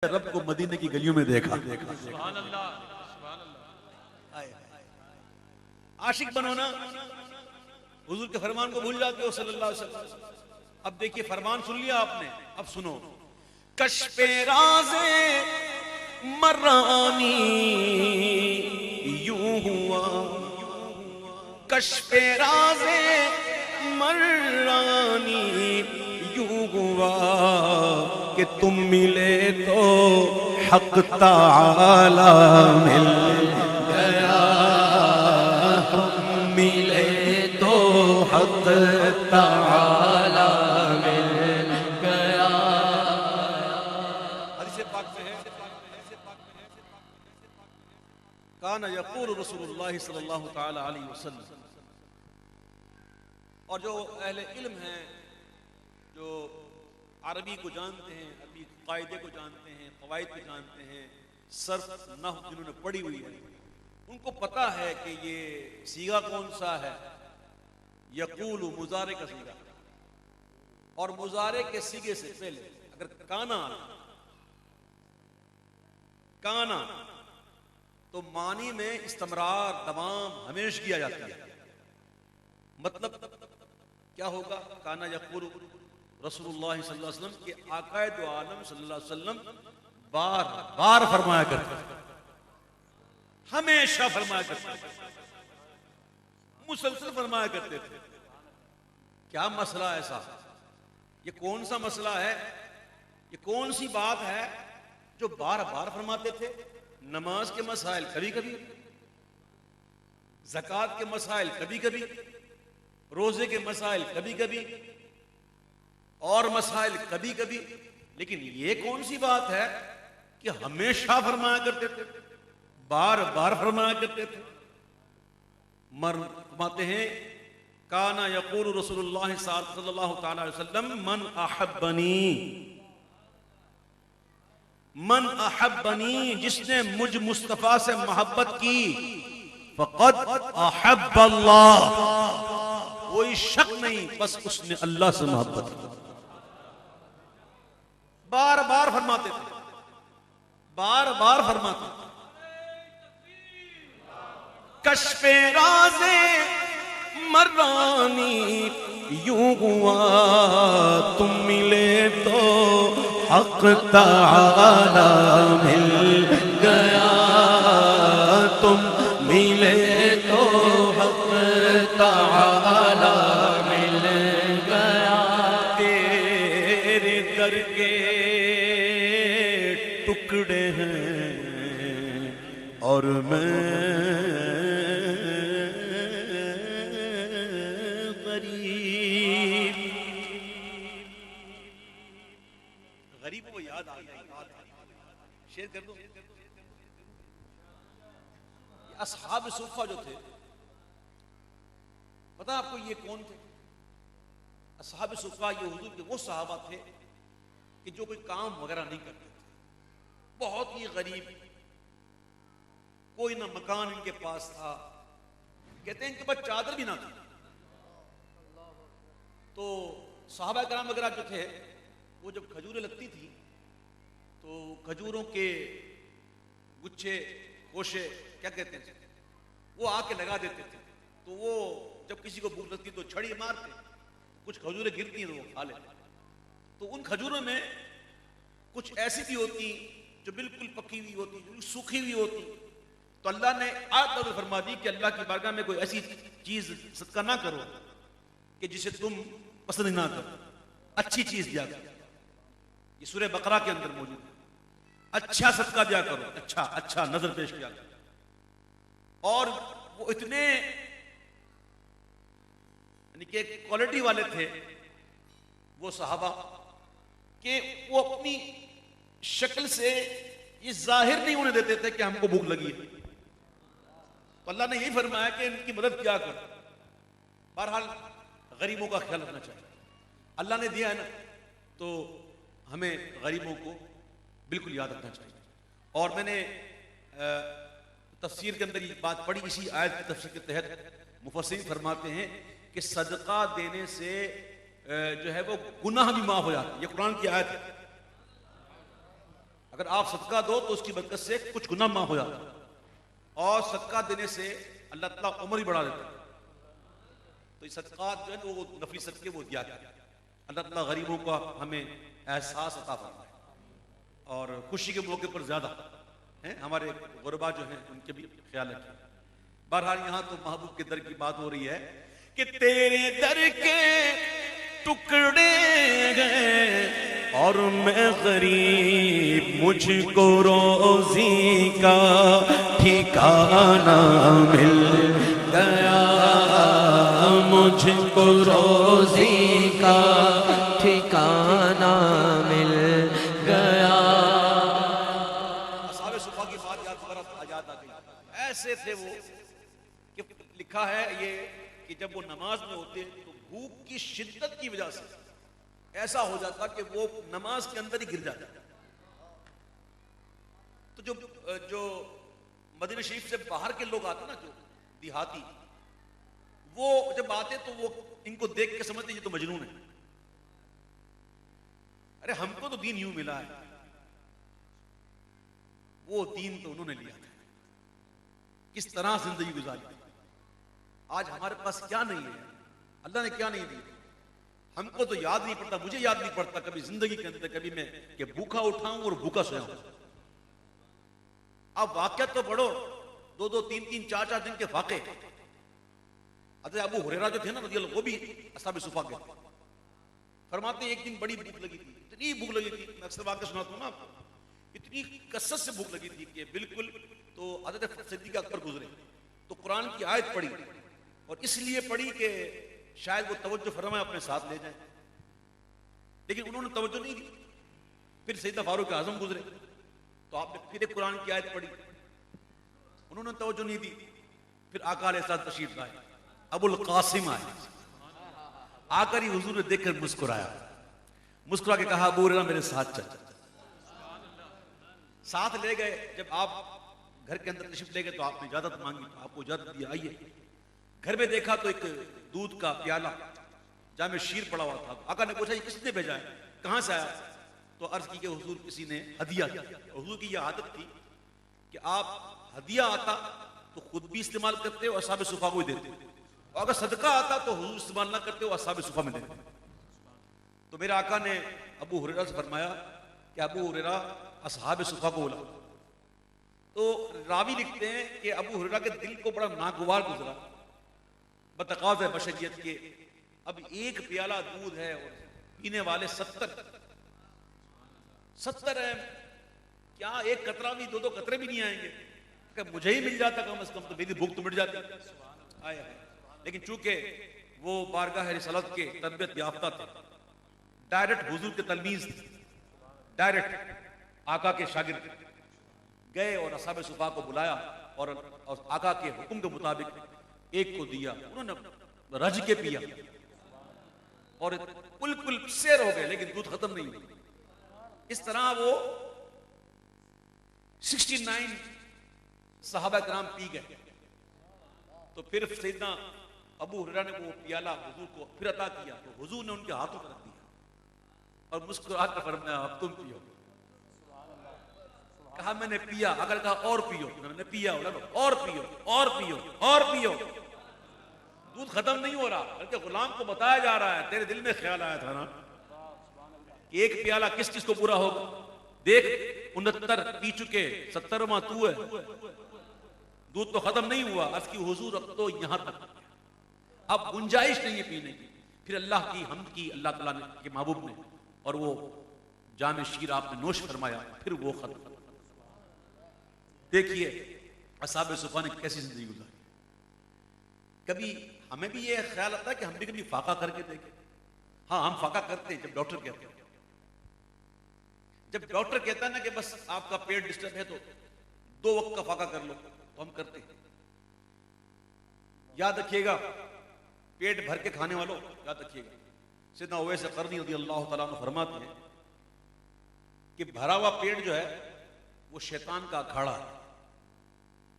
रब को मदीने की गलियों में देखा। सुभान अल्लाह, सुभान अल्लाह। आशिक बनो ना, हुजूर के फरमान को भूल जाते हो सल्लल्लाहु अलैहि वसल्लम। अब देखिए फरमान सुन लिया आपने, अब सुनो। कश्फे राज़े मर्रानी यूं हुआ, कश्फे राज़े मर्रानी यूं हुआ कि तुम मिले तो हक ताला मिल गया, तुम मिले तो हक ताला मिल गया। हदीस पाक में है, काना यक़ूलु रसूलुल्लाह सल्लल्लाहु तआला अलैहि वसल्लम। और जो अहले इल्म हैं, जो अरबी को जानते हैं, अरबी कायदे को जानते हैं, क़वाइद को जानते हैं, सर्फ नहव जिन्होंने पढ़ी हुई है, उनको पता है कि ये सीगा कौन सा है। यक़ूलु मुज़ारे का सीगा, और मुज़ारे के सीगे से पहले अगर काना तो मानी में इस्तमरार दवाम हमेश किया जाता है। मतलब क्या होगा? काना यक़ूलु रसूलुल्लाह सल्लल्लाहु अलैहि वसल्लम के आकाए दो आलम सल्लल्लाहु अलैहि वसल्लम बार बार फरमाया करते, हमेशा फरमाया करते, मुसलसल फरमाया करते थे। क्या मसला ऐसा? ये कौन सा मसला है? ये कौन सी बात है जो बार बार फरमाते थे? नमाज के मसाइल कभी कभी, ज़कात के मसाइल कभी कभी, रोजे के मसाइल कभी कभी, और मसाइल कभी कभी, लेकिन ये कौन सी बात है कि हमेशा फरमाया करते थे, बार बार फरमाया करते थे? फरमाते हैं काना यक़ूलु रसूलुल्लाह सल्लल्लाहु तआला अलैहि वसल्लम मन अहब्बनी, जिसने मुझ मुस्तफा से मोहब्बत की, फ़क़द अहब्बल्लाह, कोई शक नहीं, बस उसने अल्लाह से मोहब्बत की। बार बार फरमाते थे, बार बार फरमाते थे। कश्फे राज़े मर्रानी यूं हुआ, तुम मिले तो हक ताला मिल गया, तुम मिले तो हक ताला मिल गया। तेरे दर के टुकड़े हैं और मैं गरीबों को याद आ गया, शेयर कर दो। असहाब सुफ़ा जो थे, पता आपको ये कौन थे? असहाब सुफ़ा ये हुजूर के वो सहाबा थे कि जो कोई काम वगैरह नहीं करते थे, बहुत ही गरीब, कोई ना मकान इनके पास था, कहते हैं इनके पास चादर भी ना थी। तो सहाबा कराम वगैरह जो थे, वो जब खजूरें लगती थी तो खजूरों के गुच्छे, कोशे क्या कहते हैं, वो आके लगा देते थे। तो वो जब किसी को भूख लगती तो छड़ी मारते, कुछ खजूरें गिरती तो वो खा लेते। तो उन खजूरों में कुछ ऐसी भी होती जो बिल्कुल पकी हुई होती, जो सूखी हुई होती। तो अल्लाह ने आयत में फरमा दी कि अल्लाह की बारगाह में कोई ऐसी चीज सदका ना करो कि जिसे तुम पसंद ना करो, अच्छी चीज दिया करो। ये सूरह बकरा के अंदर मौजूद है। अच्छा सदका दिया करो, अच्छा अच्छा नजर पेश किया करो। और वो इतने यानी कि क्वालिटी वाले थे वो सहाबा कि वो अपनी शक्ल से ये जाहिर नहीं होने देते थे कि हमको भूख लगी है। तो अल्लाह ने यही फरमाया कि इनकी मदद क्या करो। बहरहाल गरीबों का ख्याल रखना चाहिए। अल्लाह ने दिया है ना, तो हमें गरीबों को बिल्कुल याद रखना चाहिए। और मैंने तफसीर के अंदर ये बात पढ़ी, इसी आयत की तफसीर के तहत मुफस्सिरीन फरमाते हैं कि सदका देने से जो है वो गुनाह भी माफ हो जाता है। ये कुरान की आयत है। अगर आप सदका दो तो उसकी बरकत से कुछ गुनाह माफ हो जाता है, और सदका देने से अल्लाह ताला उम्र ही बढ़ा देता है। तो ये सदका जो है वो नफली सदके वो दिया गया। अल्लाह ताला गरीबों का हमें एहसास अता फरमाए और खुशी के मौके पर ज्यादा है हमारे गुरबा जो हैं उनके भी ख्याल रखें। बहरहाल यहाँ तो महबूब के दर की बात हो रही है कि तेरे दर के टुकड़े गए और मैं गरीब, मुझको रोजी का ठिकाना मिल गया, मुझको रोजी का ठिकाना मिल गया। असहाबे सुफ़ा की बात याद आ गई। ऐसे थे वो कि लिखा है ये कि जब वो नमाज में होते तो भूख की शिद्दत की वजह से ऐसा हो जाता कि वो नमाज के अंदर ही गिर जाता। तो जो मदीना शरीफ से बाहर के लोग आते ना, जो देहाती, वो जब आते तो वो इनको देख के समझते ये तो मजनून है। अरे हमको तो दीन यूं मिला है, वो दीन तो उन्होंने लिया था। किस तरह जिंदगी गुजारी। आज हमारे पास क्या नहीं है, अल्लाह ने क्या नहीं दिया। हमको तो याद नहीं पड़ता, मुझे याद नहीं पड़ता कभी जिंदगी के अंदर कभी मैं कि भूखा उठाऊं और भूखा सोया हूं। अब वाकया तो पढ़ो, 2-2, 3-3, 4-4 दिन के वाक़े। अरे अबू हुरैरा जो थे ना रज़ी अल्लाह, वो भी असहाबे सुफ़ा के फरमाते एक दिन बड़ी भूख लगी थी, इतनी भूख लगी थी, मैं अक्सर वाक़या सुनाता हूं ना आपको, इतनी कसरत से भूख लगी थी कि बिल्कुल। तो हज़रत सिद्दीक़ अकबर गुजरे तो कुरान की आयत पढ़ी, और इसलिए पढ़ी कि शायद वो तवज्जो फरमाए अपने साथ ले जाए, लेकिन उन्होंने तवज्जो नहीं दी। फिर सैयदना फारूक आज़म गुजरे तो आपने फिर एक कुरान की आयत पढ़ी, उन्होंने तवज्जो नहीं दी। फिर आका अलैहिस्सलाम तशरीफ लाए, अबुल कासिम आए, आकर ही हुजूर ने देखकर मुस्कुराया, मुस्कुरा के कहा अबू हुरैरा मेरे साथ चल। साथ ले गए। जब आप घर के अंदर तशरीफ ले गए तो आपने इजाजत मांगी, आपको इजाजत दी, आइए। घर में देखा तो एक दूध का प्याला जहाँ में शीर पड़ा हुआ था। आका ने पूछा ये किसने भेजा है, कहां से आया? तो अर्ज की कि हुजूर किसी ने हदिया दिया। हुजूर की यह आदत थी कि आप हदिया आता तो खुद भी इस्तेमाल करते हो और असहाबे सुफ़ा को ही देते, और अगर सदका आता तो हुजूर इस्तेमाल ना करते हो, असहाबे सुफ़ा में देते। तो मेरे आका ने अबू हुरैरा से फरमाया कि अबू हुरैरा असहाबे सुफ़ा को बुला। तो रावी लिखते हैं कि अबू हुरैरा के दिल को बड़ा नागवार गुजरा बतकाज़ बशरियत के। अब एक प्याला दूध है और पीने वाले 70 है, क्या एक कतरा भी, 2-2 कतरे भी नहीं आएंगे? कि मुझे ही मिल जाता कम से कम तो मेरी भूख तो मिट जाती। आया है। लेकिन चूंकि वो बारगाह रिसालत के तरबियत याफ्ता थे, डायरेक्ट हुजूर के तलमीज़ थे, डायरेक्ट आका के शागिर्द गए और असहाबे सुफ़ा को बुलाया और आका के हुक्म के मुताबिक एक को दिया, उन्होंने रज के पिया और बिल्कुल शेर हो गए, लेकिन दूध खत्म नहीं हुआ। इस तरह वो 69 सहाबा कराम पी गए। तो फिर सैयदना अबू हुरैरा ने वो प्याला हुजूर को फिर अता किया, तो हुजूर ने उनके हाथों पर रख दिया और मुस्कुराकर फरमाया अब तुम पियो। कहा मैंने पिया, अगर कहा और पियो, मैंने पिया, और पियो और पियो और पियो, दूध खत्म नहीं हो रहा। बल्कि गुलाम को बताया जा रहा है तेरे दिल में ख्याल आया था ना एक प्याला किस किस को पूरा होगा, देख 69 पी चुके, 70वां तू है, दूध तो खत्म नहीं हुआ। अर्ज की हुजूर अब तो यहां तक, अब गुंजाइश नहीं है पीने की। फिर अल्लाह की हमद की, अल्लाह ताला ने के महबूब ने, और वो जाम शीर आपने नोश फरमाया, फिर वो खत्म। देखिए असहाबे सुफ़ा ने कैसी जिंदगी गुजारी। कभी हमें भी ये ख्याल आता है कि हम भी कभी फाका करके देखें। हाँ, हम फाका करते हैं जब डॉक्टर कहते हैं, जब डॉक्टर कहता है ना कि बस आपका पेट डिस्टर्ब है तो 2 वक्त का फाका कर लो, तो हम करते हैं। याद रखिएगा, पेट भर के खाने वालों याद रखिएगा, सैयदना उवैस क़रनी रज़ियल्लाहु तआला अन्हु फरमाते हैं कि भरा हुआ पेट जो है वो शैतान का अखाड़ा है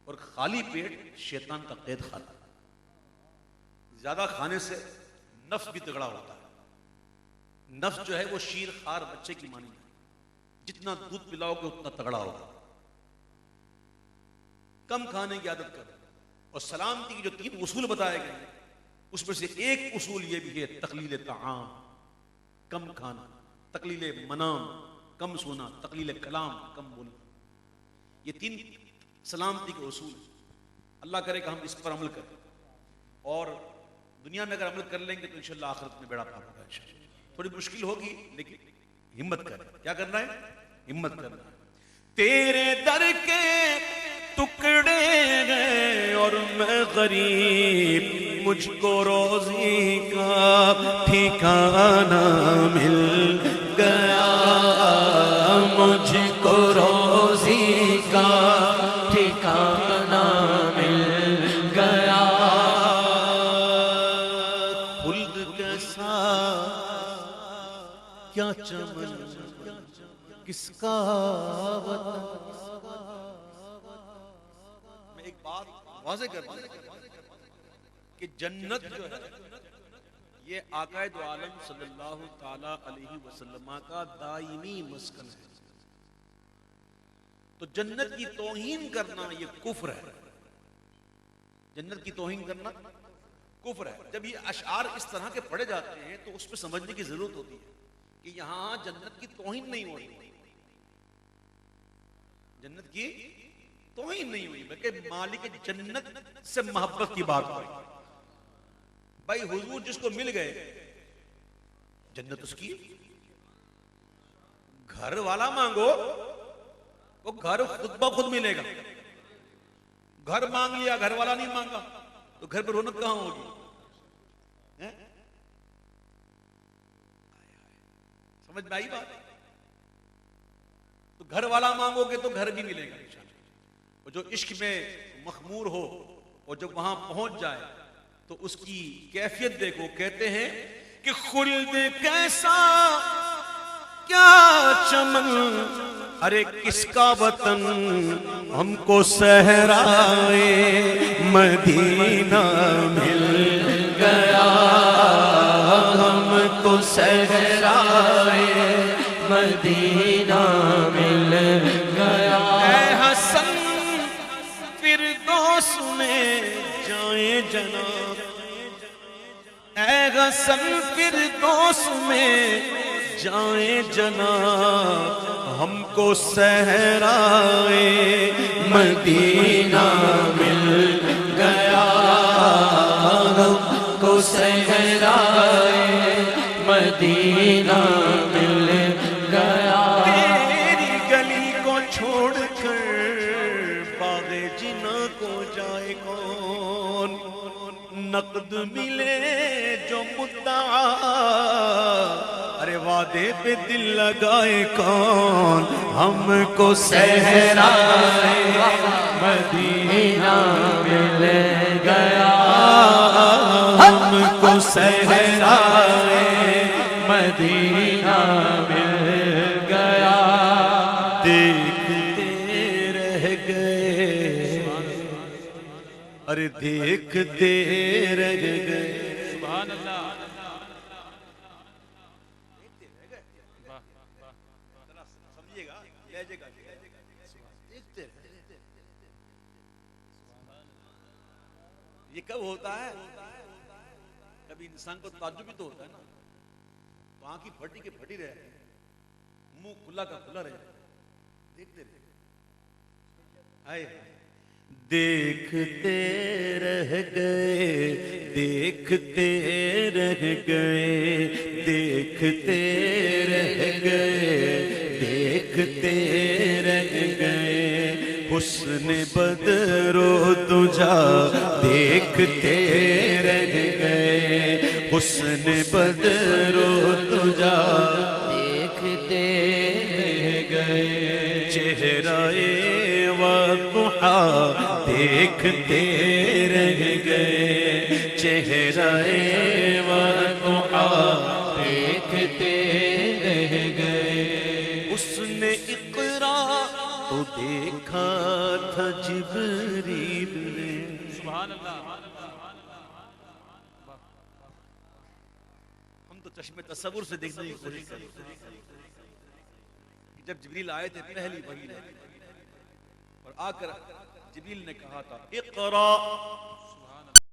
और खाली पेट शैतान का कैद खाना है। ज्यादा खाने से नफ्स भी तगड़ा होता है। नफ्स जो है वो शीर खार बच्चे की मानी है, जितना दूध पिलाओगे उतना तगड़ा होगा। कम खाने की आदत करो। और सलामती की जो 3 उसूल बताए गए हैं उसमें से एक उसूल ये भी है तकलील ताआम, कम खाना, तकलील मनाम, कम सोना, तकलील कलाम, कम बोलना। ये 3 सलामती के उसूल हैं। अल्लाह करे कि हम इस पर अमल करें और दुनिया में अगर अमल कर लेंगे तो इंशाअल्लाह आखिरत में बेड़ा पार होगा। इंशाअल्लाह थोड़ी मुश्किल होगी लेकिन हिम्मत करें। क्या करना है? हिम्मत करना है। तेरे दर के टुकड़े हैं और मैं गरीब, मुझको रोजी का ठिकाना मिल गया, मुझको रोजी का ठिकाना मिल गया। खुल्द कैसा क्या चमन किसका वतन। मैं एक बात वाज़ेह कर दूं कि जन्नत जो है ये आकाए दो आलम सल्लल्लाहु ताला अलैहि वसल्लम का दायमी मस्कन है। तो जन्नत की तौहीन करना ये कुफ्र है। जन्नत की तौहीन करना कुफ्र है। जब ये अशआर इस तरह के पढ़े जाते हैं तो उसमें समझने की जरूरत होती है कि यहां जन्नत की तौहीन नहीं हो रही, जन्नत की तौहीन नहीं हुई बल्कि मालिक जन्नत से मोहब्बत की बात हुई। भाई हुजूर जिसको मिल गए जन्नत उसकी। घर वाला मांगो वो घर खुद ब खुद मिलेगा। घर मांग लिया, घर वाला नहीं मांगा तो घर पर रौनक कहां होगी? समझ में आई बात? तो घर वाला मांगोगे तो घर भी मिलेगा इंशाअल्लाह। और जो इश्क में मखमूर हो और जब वहां पहुंच जाए तो उसकी कैफियत देखो। कहते हैं कि खुल्द कैसा क्या चमन, अरे किसका वतन, हमको सहराए मदीना मिल गया, हमको सहराए मदीना मिल गया। ऐ हसन फिरदौस में जाए जनाब, ऐ हसन फिरदौस में जाए जनाब, हमको सहराए मदीना मिल गया, हमको सहराए मदीना मिल गया। तेरी गली को छोड़कर बागे जिना को जाए कौन, नकद मिले जो मुद्दा, अरे वादे पे दिल लगाए कौन, हमको सहराए मदीना मिल गया, हमको सहराए मदीना मिल गया। देखते रह गए, अरे देखते रह गए। सुभान अल्लाह। समझिएगा, लहजेगा, देखते रह। ये कब होता है? कभी इंसान को ताज्जुब भी तो होता है ना, तो आंखी फटी के फटी रहे, मुंह खुला का खुला रहे, देखते रहे। आए देखते रह गए, देखते रह गए, देखते रह गए, देखते रह गए। हुस्न बदरो तुझा देखते रह गए, हुस्न बदरो तुझा देखते रह गए। चेहराए वक़्हा देखते रह गए, चेहराए वक़्हा देखते रह गए। उसने इक़रा तो देखा था जिब्रील ने। सुभान अल्लाह। हम तो चश्मे तसव्वुर से देखने की कोशिश करें। कि जब जिब्रील आए थे पहली वही और आकर जिब्रील ने कहा था इक़रा